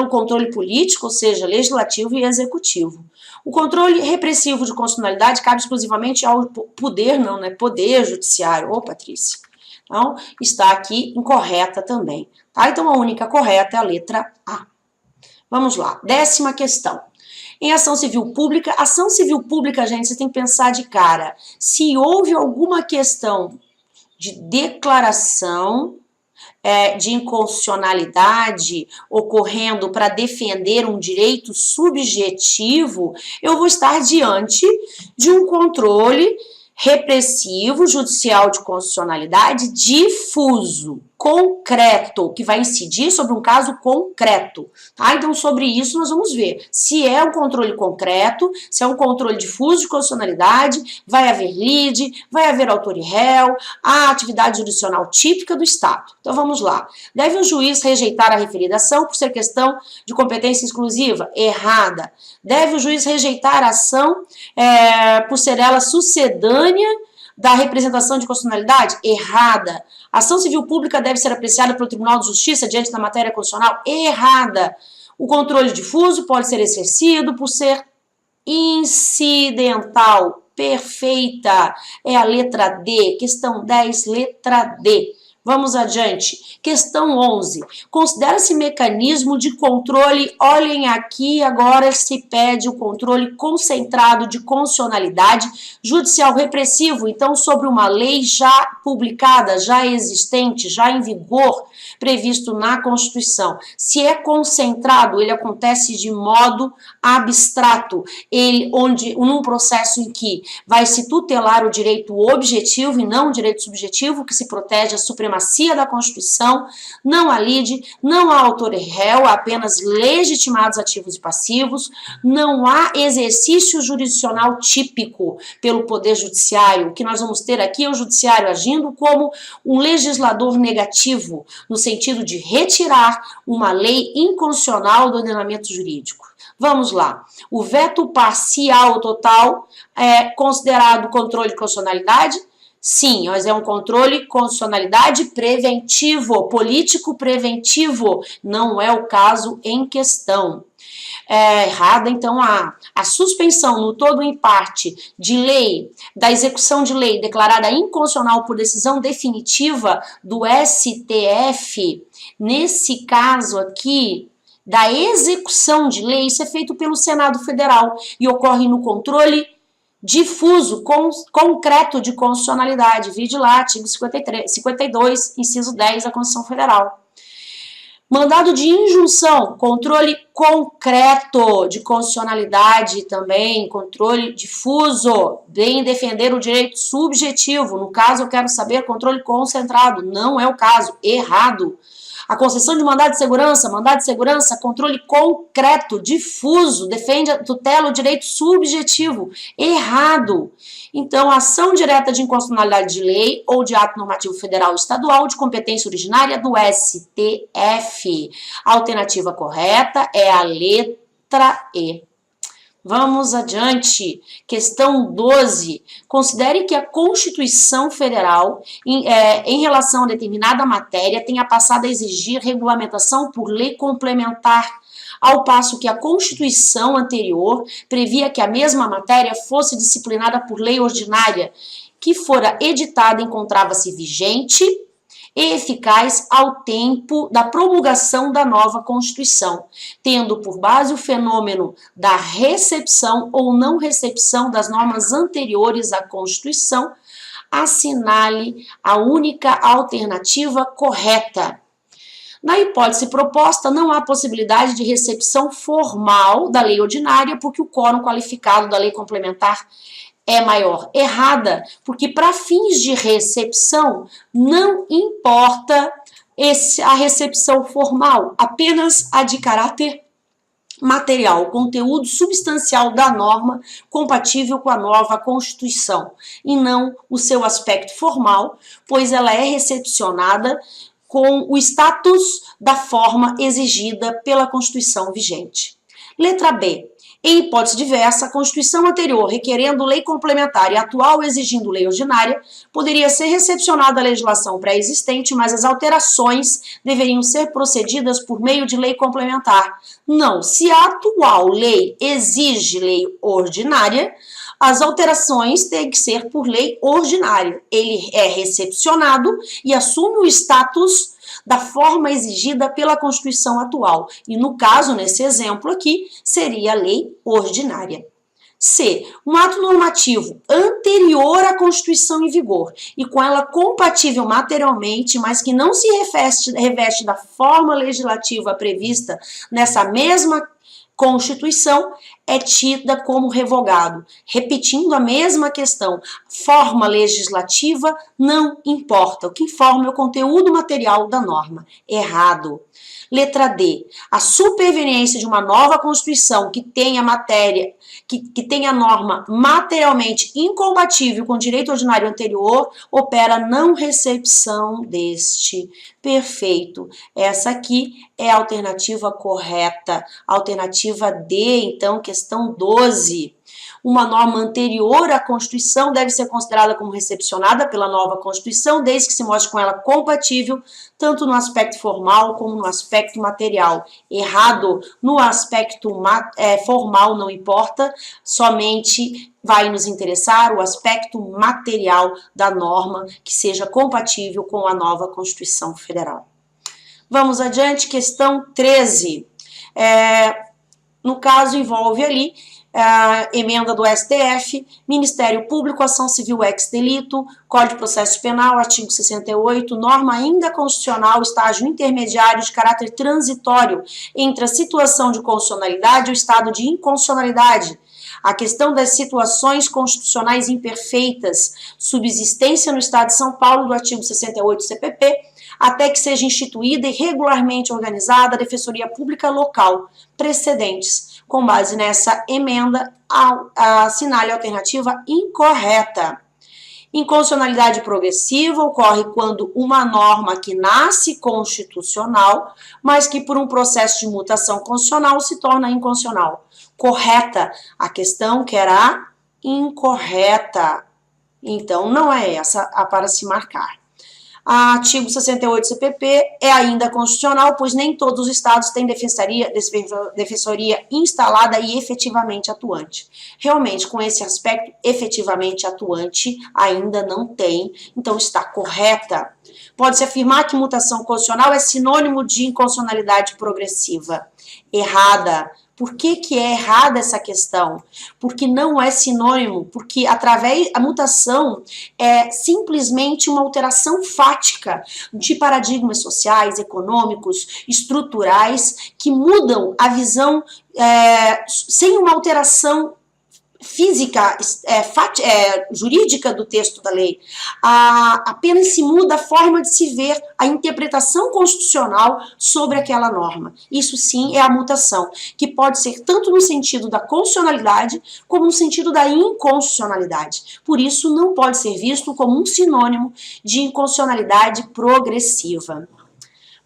controle político, ou seja, legislativo e executivo. O controle repressivo de constitucionalidade cabe exclusivamente ao poder, não, né? Poder judiciário. Ô, Patrícia. Então, está aqui incorreta também. Tá? Então, a única correta é a letra A. Vamos lá. 10ª questão. Em ação civil pública, gente, você tem que pensar de cara. Se houve alguma questão de declaração de inconstitucionalidade ocorrendo para defender um direito subjetivo, eu vou estar diante de um controle repressivo, judicial de constitucionalidade difuso, concreto, que vai incidir sobre um caso concreto, tá? Então, sobre isso nós vamos ver se é um controle concreto, se é um controle difuso de constitucionalidade, vai haver lide, vai haver autor e réu, a atividade jurisdicional típica do Estado. Então, vamos lá. Deve o juiz rejeitar a referida ação por ser questão de competência exclusiva? Errada. Deve o juiz rejeitar a ação por ser ela sucedânea da representação de constitucionalidade? Errada. A ação civil pública deve ser apreciada pelo Tribunal de Justiça diante da matéria constitucional? Errada. O controle difuso pode ser exercido por ser incidental. Perfeita. É a letra D. Questão 10, letra D. Vamos adiante. Questão 11. Considera-se mecanismo de controle, olhem aqui, agora se pede o controle concentrado de constitucionalidade judicial repressivo, então sobre uma lei já publicada, já existente, já em vigor, previsto na Constituição. Se é concentrado, ele acontece de modo abstrato, num processo em que vai se tutelar o direito objetivo e não o direito subjetivo, que se protege a supremacia da Constituição, não há lide, não há autor e réu, há apenas legitimados ativos e passivos, não há exercício jurisdicional típico pelo Poder Judiciário. O que nós vamos ter aqui é o Judiciário agindo como um legislador negativo, no sentido de retirar uma lei inconstitucional do ordenamento jurídico. Vamos lá. O veto parcial ou total é considerado controle de constitucionalidade? Sim, mas é um controle de constitucionalidade preventivo, político preventivo, não é o caso em questão. Errada, então, a suspensão no todo ou em parte de lei, da execução de lei declarada inconstitucional por decisão definitiva do STF, nesse caso aqui, da execução de lei, isso é feito pelo Senado Federal e ocorre no controle difuso, concreto de constitucionalidade. Vide lá, artigo 52, inciso 10 da Constituição Federal. Mandado de injunção, controle concreto de constitucionalidade também, controle difuso, bem defender o direito subjetivo. No caso, eu quero saber controle concentrado. Não é o caso, errado. A concessão de mandado de segurança, controle concreto, difuso, defende, tutela o direito subjetivo. Errado. Então, ação direta de inconstitucionalidade de lei ou de ato normativo federal ou estadual de competência originária do STF. A alternativa correta é a letra E. Vamos adiante. Questão 12. Considere que a Constituição Federal, em relação a determinada matéria, tenha passado a exigir regulamentação por lei complementar, ao passo que a Constituição anterior previa que a mesma matéria fosse disciplinada por lei ordinária, que fora editada e encontrava-se vigente e eficaz ao tempo da promulgação da nova Constituição, tendo por base o fenômeno da recepção ou não recepção das normas anteriores à Constituição. Assinale a única alternativa correta. Na hipótese proposta, não há possibilidade de recepção formal da lei ordinária, porque o quórum qualificado da lei complementar é maior. Errada, porque para fins de recepção não importa a recepção formal, apenas a de caráter material, conteúdo substancial da norma compatível com a nova Constituição, e não o seu aspecto formal, pois ela é recepcionada com o status da forma exigida pela Constituição vigente. Letra B. Em hipótese diversa, a Constituição anterior, requerendo lei complementar e a atual exigindo lei ordinária, poderia ser recepcionada a legislação pré-existente, mas as alterações deveriam ser procedidas por meio de lei complementar. Não, se a atual lei exige lei ordinária, as alterações têm que ser por lei ordinária. Ele é recepcionado e assume o status da forma exigida pela Constituição atual. E no caso, nesse exemplo aqui, seria a lei ordinária. C. Um ato normativo anterior à Constituição em vigor e com ela compatível materialmente, mas que não se reveste da forma legislativa prevista nessa mesma Constituição, é tida como revogado. Repetindo a mesma questão, forma legislativa não importa. O que informa é o conteúdo material da norma. Errado. Letra D. A superveniência de uma nova Constituição que tenha matéria, que tenha norma materialmente incompatível com o direito ordinário anterior, opera não recepção deste. Perfeito. Essa aqui é a alternativa correta. Alternativa D, então, questão 12. Uma norma anterior à Constituição deve ser considerada como recepcionada pela nova Constituição, desde que se mostre com ela compatível, tanto no aspecto formal como no aspecto material. Errado, no aspecto formal não importa, somente vai nos interessar o aspecto material da norma que seja compatível com a nova Constituição Federal. Vamos adiante, questão 13. No caso, envolve ali emenda do STF, Ministério Público, Ação Civil ex delito, Código de Processo Penal, artigo 68, norma ainda constitucional, estágio intermediário de caráter transitório entre a situação de constitucionalidade e o estado de inconstitucionalidade. A questão das situações constitucionais imperfeitas, subsistência no Estado de São Paulo do artigo 68 do CPP, até que seja instituída e regularmente organizada a Defensoria Pública Local, precedentes. Com base nessa emenda, assinale a alternativa incorreta. Inconstitucionalidade progressiva ocorre quando uma norma que nasce constitucional, mas que por um processo de mutação constitucional se torna inconstitucional. Correta, a questão que era incorreta. Então, não é essa a para se marcar. Artigo 68 do CPP é ainda constitucional, pois nem todos os estados têm defensoria instalada e efetivamente atuante. Realmente, com esse aspecto, efetivamente atuante ainda não tem, então está correta. Pode-se afirmar que mutação constitucional é sinônimo de inconstitucionalidade progressiva. Errada. Por que é errada essa questão? Porque não é sinônimo, porque a mutação é simplesmente uma alteração fática de paradigmas sociais, econômicos, estruturais, que mudam a visão sem uma alteração física, jurídica do texto da lei. Apenas se muda a forma de se ver a interpretação constitucional sobre aquela norma. Isso sim é a mutação, que pode ser tanto no sentido da constitucionalidade como no sentido da inconstitucionalidade. Por isso, não pode ser visto como um sinônimo de inconstitucionalidade progressiva.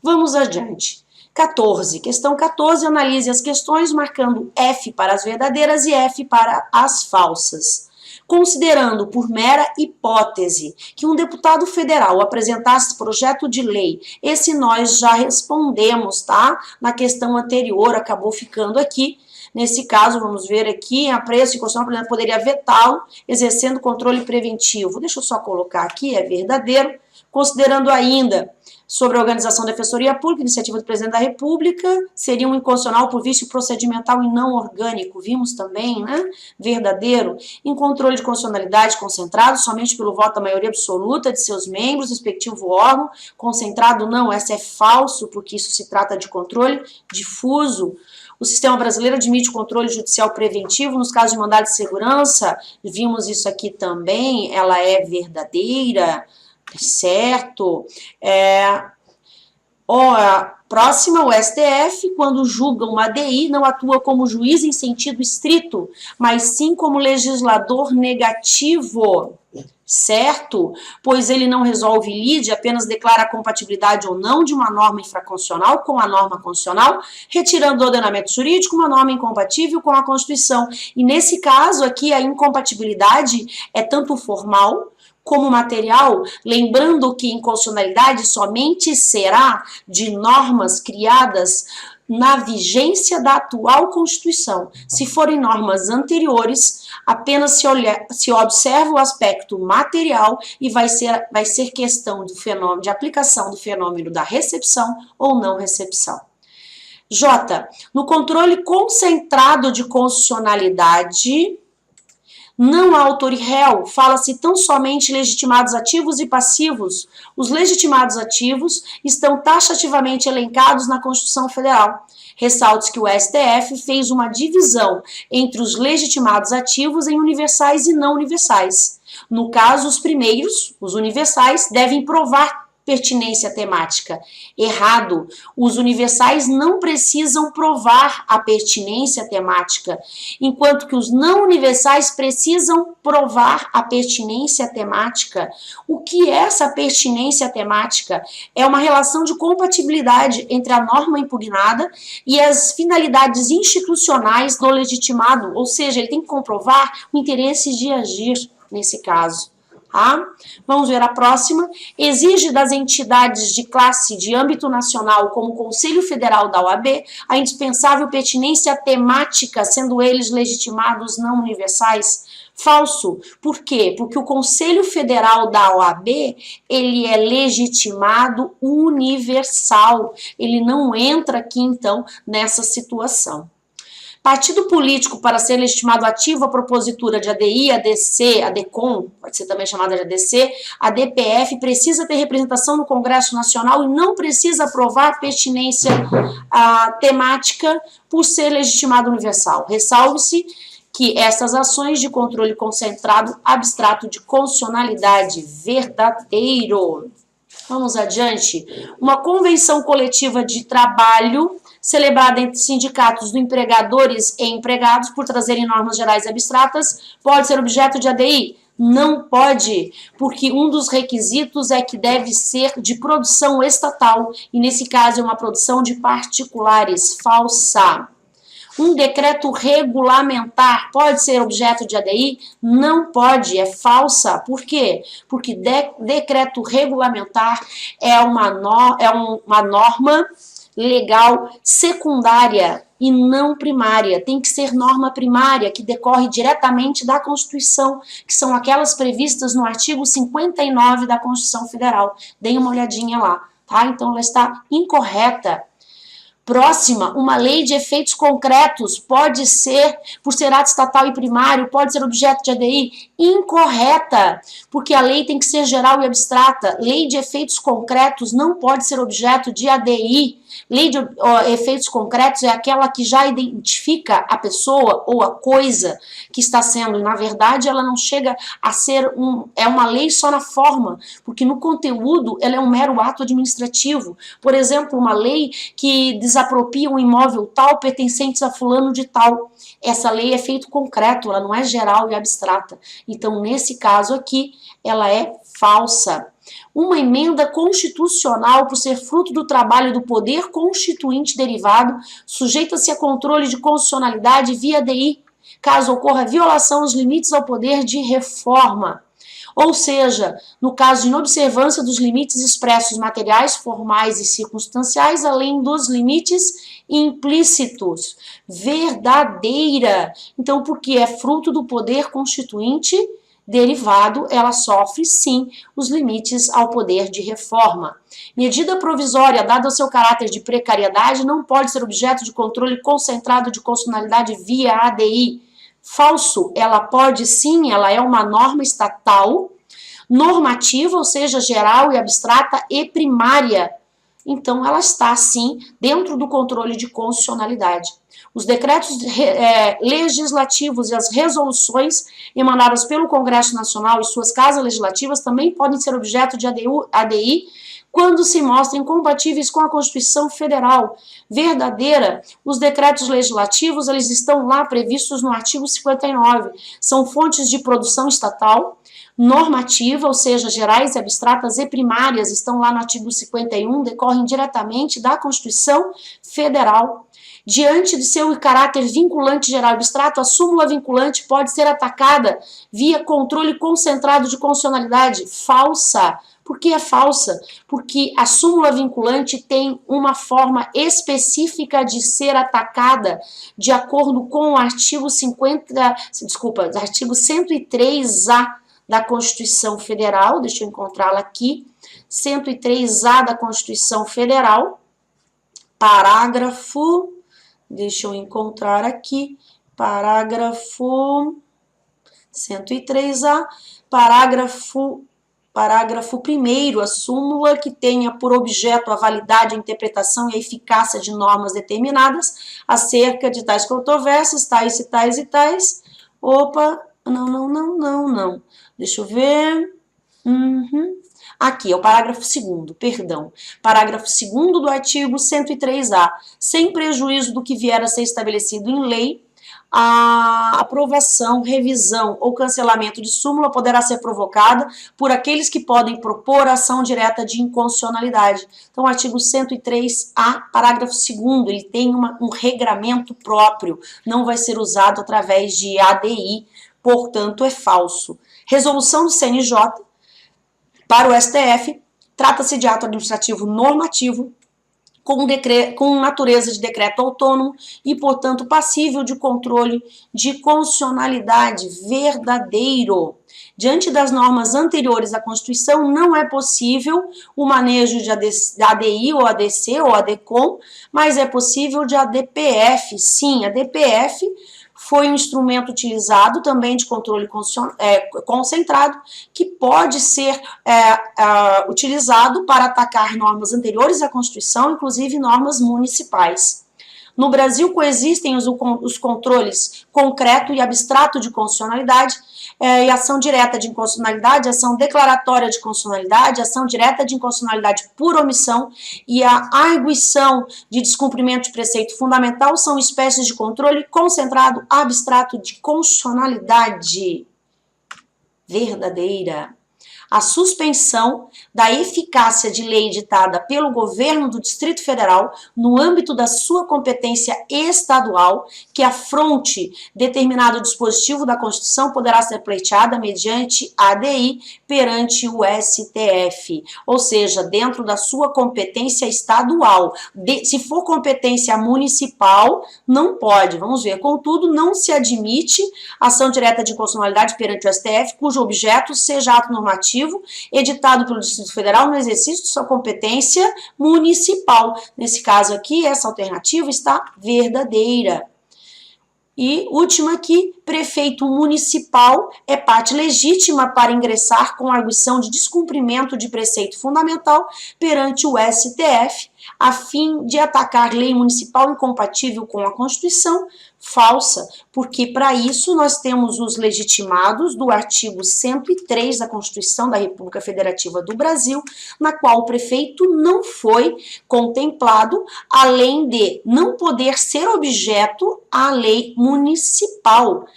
Vamos adiante. 14. Questão 14, analise as questões marcando F para as verdadeiras e F para as falsas. Considerando por mera hipótese que um deputado federal apresentasse projeto de lei, esse nós já respondemos, tá? Na questão anterior, acabou ficando aqui. Nesse caso, vamos ver aqui, a preço e constitucional, por exemplo, poderia vetá-lo, exercendo controle preventivo. Deixa eu só colocar aqui, é verdadeiro. Considerando ainda sobre a organização da Defensoria Pública, iniciativa do Presidente da República, seria um inconstitucional por vício procedimental e não orgânico. Vimos também, né? Verdadeiro. Em controle de constitucionalidade concentrado somente pelo voto da maioria absoluta de seus membros, respectivo órgão. Concentrado não, essa é falso, porque isso se trata de controle difuso. O sistema brasileiro admite o controle judicial preventivo nos casos de mandado de segurança. Vimos isso aqui também, ela é verdadeira. Certo? Próxima, o STF, quando julga uma ADI, não atua como juiz em sentido estrito, mas sim como legislador negativo, certo? Pois ele não resolve lide, apenas declara a compatibilidade ou não de uma norma infraconstitucional com a norma constitucional, retirando do ordenamento jurídico uma norma incompatível com a Constituição. E nesse caso aqui, a incompatibilidade é tanto formal como material, lembrando que inconstitucionalidade somente será de normas criadas na vigência da atual Constituição. Se forem normas anteriores, apenas se observa o aspecto material e vai ser questão do fenômeno, de aplicação do fenômeno da recepção ou não recepção. J. No controle concentrado de constitucionalidade, não há autor e réu, fala-se tão somente legitimados ativos e passivos. Os legitimados ativos estão taxativamente elencados na Constituição Federal. Ressalte que o STF fez uma divisão entre os legitimados ativos em universais e não universais. No caso, os primeiros, os universais, devem provar pertinência temática. Errado. Os universais não precisam provar a pertinência temática, enquanto que os não universais precisam provar a pertinência temática. O que é essa pertinência temática? É uma relação de compatibilidade entre a norma impugnada e as finalidades institucionais do legitimado, ou seja, ele tem que comprovar o interesse de agir nesse caso. Tá? Vamos ver a próxima. Exige das entidades de classe de âmbito nacional, como o Conselho Federal da OAB, a indispensável pertinência temática, sendo eles legitimados não universais. Falso. Por quê? Porque o Conselho Federal da OAB, ele é legitimado universal. Ele não entra aqui, então, nessa situação. Partido político, para ser legitimado ativo a propositura de ADI, ADC, ADCOM, pode ser também chamada de ADC, a DPF precisa ter representação no Congresso Nacional e não precisa aprovar pertinência temática por ser legitimado universal. Ressalve-se que essas ações de controle concentrado abstrato de constitucionalidade verdadeiro. Vamos adiante. Uma convenção coletiva de trabalho celebrada entre sindicatos de empregadores e empregados por trazerem normas gerais abstratas, pode ser objeto de ADI? Não pode, porque um dos requisitos é que deve ser de produção estatal, e nesse caso é uma produção de particulares. Falsa. Um decreto regulamentar pode ser objeto de ADI? Não pode, é falsa. Por quê? Porque decreto regulamentar é uma norma legal secundária e não primária. Tem que ser norma primária, que decorre diretamente da Constituição, que são aquelas previstas no artigo 59 da Constituição Federal. Deem uma olhadinha lá, tá? Então ela está incorreta. Próxima, uma lei de efeitos concretos pode ser, por ser ato estatal e primário, pode ser objeto de ADI? Incorreta, porque a lei tem que ser geral e abstrata. Lei de efeitos concretos não pode ser objeto de ADI. Lei de efeitos concretos é aquela que já identifica a pessoa ou a coisa que está sendo, e na verdade ela não chega a ser uma lei só na forma, porque no conteúdo ela é um mero ato administrativo. Por exemplo, uma lei que desapropria um imóvel tal pertencente a fulano de tal. Essa lei é feito concreto, ela não é geral e abstrata. Então, nesse caso aqui, ela é falsa. uma emenda constitucional, por ser fruto do trabalho do poder constituinte derivado, sujeita-se a controle de constitucionalidade via ADI, caso ocorra violação aos limites ao poder de reforma. Ou seja, no caso de inobservância dos limites expressos materiais, formais e circunstanciais, além dos limites implícitos. Verdadeira. Então, porque é fruto do poder constituinte derivado, ela sofre, sim, os limites ao poder de reforma. Medida provisória, dada o seu caráter de precariedade, não pode ser objeto de controle concentrado de constitucionalidade via ADI. Falso, ela pode sim, ela é uma norma estatal, normativa, ou seja, geral e abstrata e primária. Então, ela está, sim, dentro do controle de constitucionalidade. Os decretos legislativos e as resoluções emanadas pelo Congresso Nacional e suas casas legislativas também podem ser objeto de ADI quando se mostrem compatíveis com a Constituição Federal. Verdadeira, os decretos legislativos, eles estão lá previstos no artigo 59. São fontes de produção estatal, normativa, ou seja, gerais, abstratas e primárias, estão lá no artigo 51, decorrem diretamente da Constituição Federal. Diante de seu caráter vinculante geral abstrato, a súmula vinculante pode ser atacada via controle concentrado de constitucionalidade. Falsa. Por que é falsa? Porque a súmula vinculante tem uma forma específica de ser atacada de acordo com o artigo 103A da Constituição Federal. Deixa eu encontrá-la aqui. 103A da Constituição Federal, parágrafo, deixa eu encontrar aqui, parágrafo 103A, parágrafo 1º, a súmula que tenha por objeto a validade, a interpretação e a eficácia de normas determinadas acerca de tais controvérsias, tais e tais e tais. Opa, não. Deixa eu ver. Aqui, é o parágrafo 2º, perdão. Parágrafo 2º do artigo 103A. Sem prejuízo do que vier a ser estabelecido em lei, a aprovação, revisão ou cancelamento de súmula poderá ser provocada por aqueles que podem propor ação direta de inconstitucionalidade. Então, o artigo 103A, parágrafo 2º, ele tem um regramento próprio, não vai ser usado através de ADI, portanto, é falso. Resolução do CNJ para o STF, trata-se de ato administrativo normativo, com natureza de decreto autônomo e, portanto, passível de controle de constitucionalidade. Verdadeiro. Diante das normas anteriores à Constituição, não é possível o manejo de ADI ou ADC ou ADCOM, mas é possível de ADPF. Sim, a ADPF foi um instrumento utilizado também de controle concentrado, que pode ser utilizado para atacar normas anteriores à Constituição, inclusive normas municipais. No Brasil coexistem os controles concreto e abstrato de constitucionalidade, e ação direta de inconstitucionalidade, ação declaratória de constitucionalidade, ação direta de inconstitucionalidade por omissão e a arguição de descumprimento de preceito fundamental são espécies de controle concentrado abstrato de constitucionalidade. Verdadeira. A suspensão da eficácia de lei editada pelo governo do Distrito Federal no âmbito da sua competência estadual que afronte determinado dispositivo da Constituição poderá ser pleiteada mediante ADI perante o STF, ou seja, dentro da sua competência estadual. Se for competência municipal, não pode, vamos ver. Contudo, não se admite ação direta de inconstitucionalidade perante o STF cujo objeto seja ato normativo editado pelo Distrito Federal no exercício de sua competência municipal. Nesse caso aqui, essa alternativa está verdadeira. E última aqui, prefeito municipal é parte legítima para ingressar com arguição de descumprimento de preceito fundamental perante o STF, a fim de atacar lei municipal incompatível com a Constituição. Falsa, porque para isso nós temos os legitimados do artigo 103 da Constituição da República Federativa do Brasil, na qual o prefeito não foi contemplado, além de não poder ser objeto à lei municipal.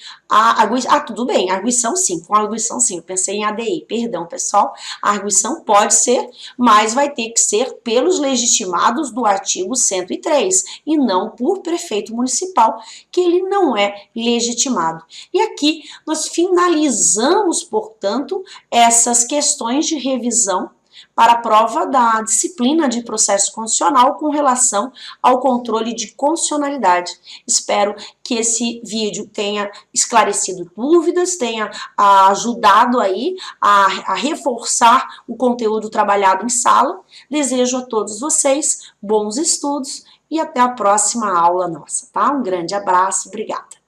Tudo bem, arguição sim, com arguição sim, eu pensei em ADI, perdão pessoal, a arguição pode ser, mas vai ter que ser pelos legitimados do artigo 103 e não por prefeito municipal, que ele não é legitimado. E aqui nós finalizamos, portanto, essas questões de revisão para a prova da disciplina de processo constitucional com relação ao controle de constitucionalidade. Espero que esse vídeo tenha esclarecido dúvidas, tenha ajudado aí a reforçar o conteúdo trabalhado em sala. Desejo a todos vocês bons estudos e até a próxima aula nossa, tá? Um grande abraço, obrigada.